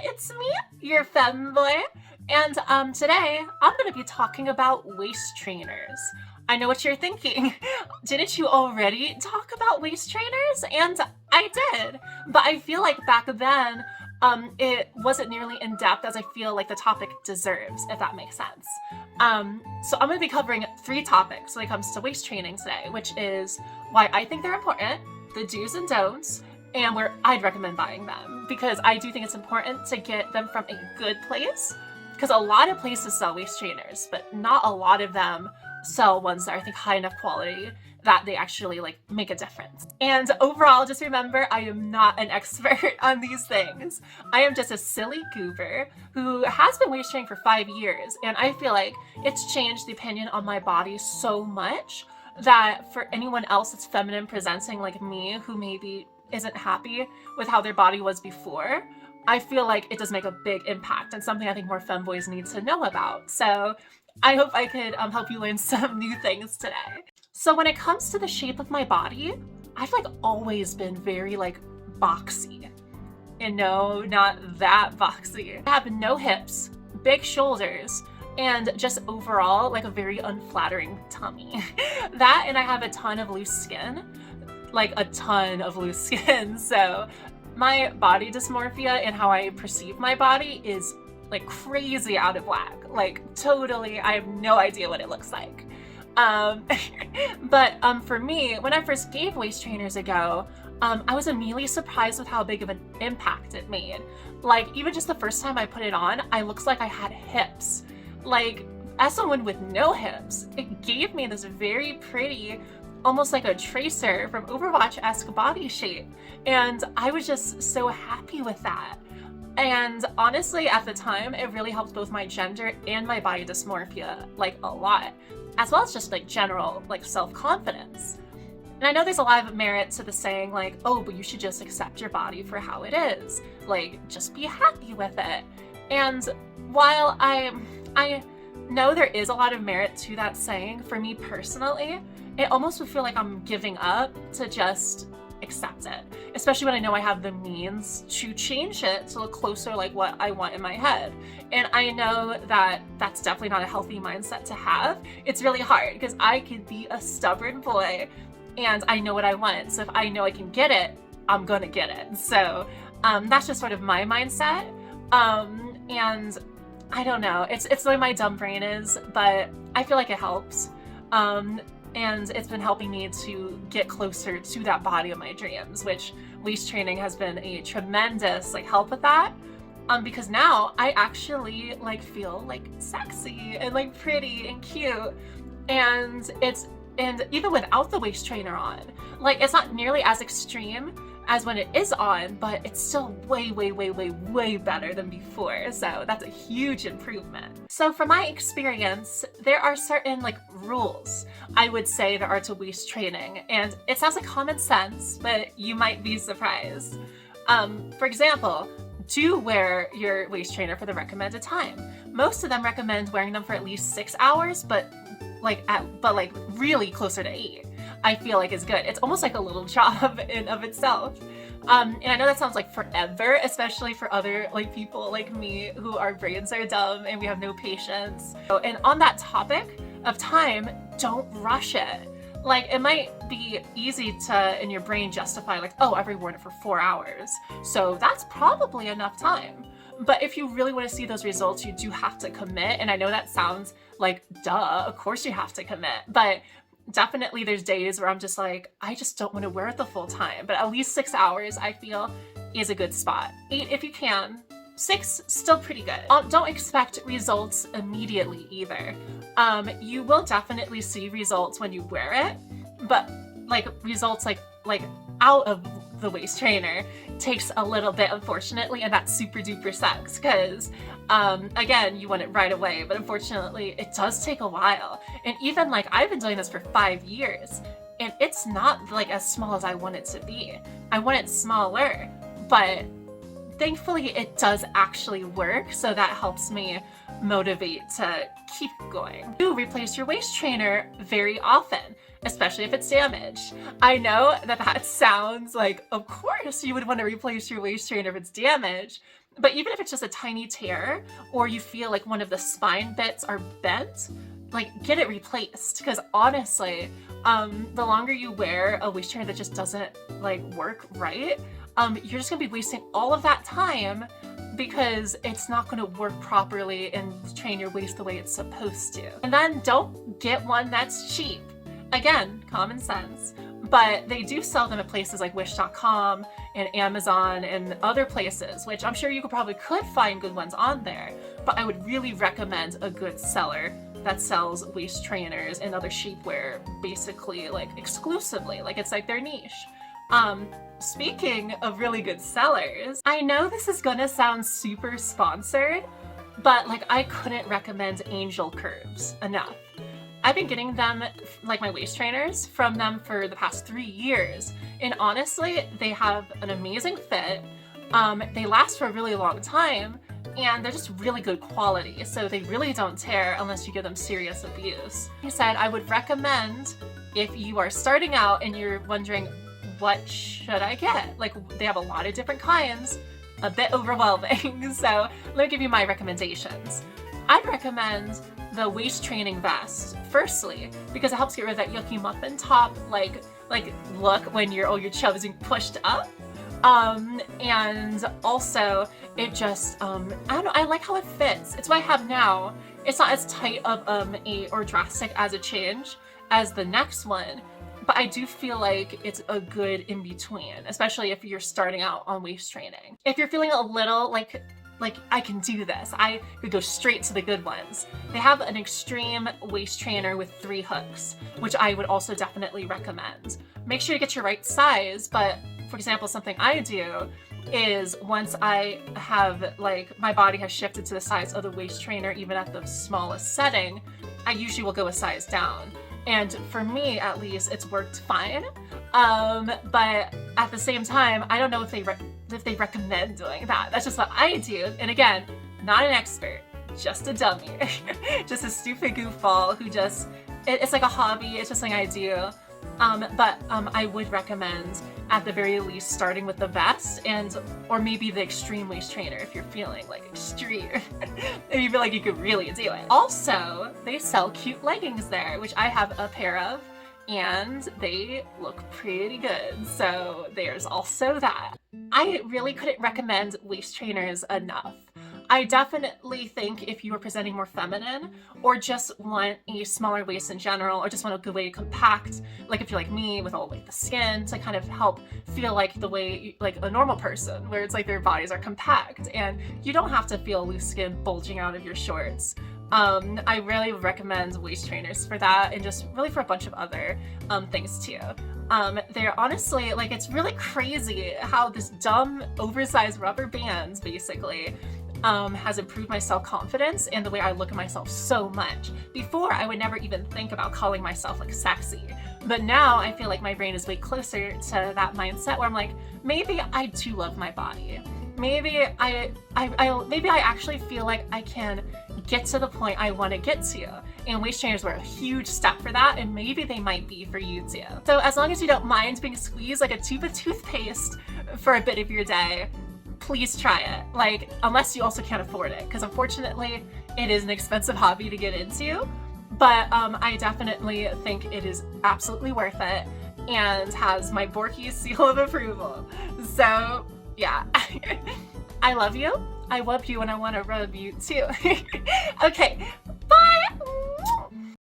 it's me, your Femboy, and today I'm going to be talking about waist trainers. I know what you're thinking. Didn't you already talk about waist trainers? And I did, but I feel like back then it wasn't nearly in depth as I feel like the topic deserves, if that makes sense. So I'm going to be covering 3 topics when it comes to waist training today, which is why I think they're important, the do's and don'ts, and where I'd recommend buying them, because I do think it's important to get them from a good place, because a lot of places sell waist trainers, but not a lot of them sell ones that are, I think, high enough quality that they actually like make a difference. And overall, just remember, I am not an expert on these things. I am just a silly goober who has been waist training for 5 years, and I feel like it's changed the opinion on my body so much that for anyone else that's feminine presenting like me, who maybe isn't happy with how their body was before, I feel like it does make a big impact and something I think more femboys need to know about. So I hope I could help you learn some new things today. So when it comes to the shape of my body, I've like always been very like boxy. And no, not that boxy. I have no hips, big shoulders, and just overall like a very unflattering tummy. That, and I have a ton of loose skin, like a ton of loose skin. So my body dysmorphia and how I perceive my body is like crazy out of whack. Like totally, I have no idea what it looks like. But for me, when I first gave waist trainers a go, I was immediately surprised with how big of an impact it made. Like even just the first time I put it on, I looked like I had hips. Like as someone with no hips, it gave me this very pretty, almost like a tracer from Overwatch-esque body shape. And I was just so happy with that. And honestly, at the time, it really helped both my gender and my body dysmorphia, like a lot, as well as just like general like self-confidence. And I know there's a lot of merit to the saying like, oh, but you should just accept your body for how it is. Like, just be happy with it. And while I know there is a lot of merit to that saying, for me personally, it almost would feel like I'm giving up to just accept it, especially when I know I have the means to change it to look closer like what I want in my head. And I know that that's definitely not a healthy mindset to have. It's really hard because I could be a stubborn boy and I know what I want. So if I know I can get it, I'm gonna get it. So that's just sort of my mindset. And I don't know, it's the way my dumb brain is, but I feel like it helps. And it's been helping me to get closer to that body of my dreams, which waist training has been a tremendous like help with that. Because now I actually like feel like sexy and like pretty and cute. And even without the waist trainer on, like it's not nearly as extreme as when it is on, but it's still way, way, way, way, way better than before. So that's a huge improvement. So from my experience, there are certain like rules I would say there are to waist training. And it sounds like common sense, but you might be surprised. For example, do wear your waist trainer for the recommended time. Most of them recommend wearing them for at least 6 hours, but like really closer to 8. I feel like is good. It's almost like a little job in of itself. And I know that sounds like forever, especially for other like people like me who our brains are dumb and we have no patience. And on that topic of time, don't rush it. Like it might be easy to in your brain justify like, oh, I've worn it for 4 hours, so that's probably enough time. But if you really want to see those results, you do have to commit. And I know that sounds like duh, of course you have to commit, but definitely there's days where I'm just like, I just don't want to wear it the full time, but at least 6 hours I feel is a good spot. 8 if you can. 6, still pretty good. Don't expect results immediately either. You will definitely see results when you wear it, but like results like out of the waist trainer takes a little bit, unfortunately, and that super duper sucks because again, you want it right away, but unfortunately it does take a while. And even like I've been doing this for 5 years and it's not like as small as I want it to be. I want it smaller, but thankfully it does actually work, so that helps me motivate to keep going. Do replace your waist trainer very often, especially if it's damaged. I know that sounds like, of course you would want to replace your waist trainer if it's damaged, But even if it's just a tiny tear, or you feel like one of the spine bits are bent, like get it replaced. Because honestly, the longer you wear a waist trainer that just doesn't like work right, you're just gonna be wasting all of that time because it's not going to work properly and train your waist the way it's supposed to. And then don't get one that's cheap. Again, common sense. But they do sell them at places like Wish.com and Amazon and other places, which I'm sure you could find good ones on there. But I would really recommend a good seller that sells waist trainers and other shapewear basically like exclusively, like it's like their niche. Speaking of really good sellers, I know this is gonna sound super sponsored, but like I couldn't recommend Angel Curves enough. I've been getting them, like my waist trainers, from them for the past 3 years. And honestly, they have an amazing fit. They last for a really long time, and they're just really good quality. So they really don't tear unless you give them serious abuse. He said, I would recommend if you are starting out and you're wondering, what should I get? Like, they have a lot of different kinds, a bit overwhelming. So let me give you my recommendations. I'd recommend the waist training vest, firstly, because it helps get rid of that yucky muffin top, like look when all your chub is being pushed up. And also it just, I don't know, I like how it fits. It's what I have now. It's not as tight of or drastic as a change as the next one, but I do feel like it's a good in between, especially if you're starting out on waist training. If you're feeling a little like I can do this, I could go straight to the good ones. They have an extreme waist trainer with 3 hooks, which I would also definitely recommend. Make sure you get your right size, but for example, something I do is once I have, like, my body has shifted to the size of the waist trainer, even at the smallest setting, I usually will go a size down. And for me, at least, it's worked fine. But at the same time, I don't know if they recommend doing that. That's just what I do. And again, not an expert, just a dummy, just a stupid goofball who just, it's like a hobby. It's just something I do. But I would recommend at the very least starting with the vest or maybe the extreme waist trainer if you're feeling like extreme, if you feel like you could really do it. Also, they sell cute leggings there, which I have a pair of, and they look pretty good. So there's also that. I really couldn't recommend waist trainers enough. I definitely think if you are presenting more feminine or just want a smaller waist in general or just want a good way to compact, like if you're like me with all like the skin to kind of help feel like the way like a normal person where it's like their bodies are compact and you don't have to feel loose skin bulging out of your shorts. I really would recommend waist trainers for that and just really for a bunch of other things too. They're honestly, like, it's really crazy how this dumb oversized rubber bands basically has improved my self-confidence and the way I look at myself so much. Before, I would never even think about calling myself like sexy. But now I feel like my brain is way closer to that mindset where I'm like, maybe I do love my body. Maybe I actually feel like I can get to the point I want to get to. And waist trainers were a huge step for that, and maybe they might be for you too. So as long as you don't mind being squeezed like a tube of toothpaste for a bit of your day, please try it. Like, unless you also can't afford it, because unfortunately it is an expensive hobby to get into. But I definitely think it is absolutely worth it and has my Borky seal of approval. So yeah, I love you. I love you and I want to rub you too. Okay,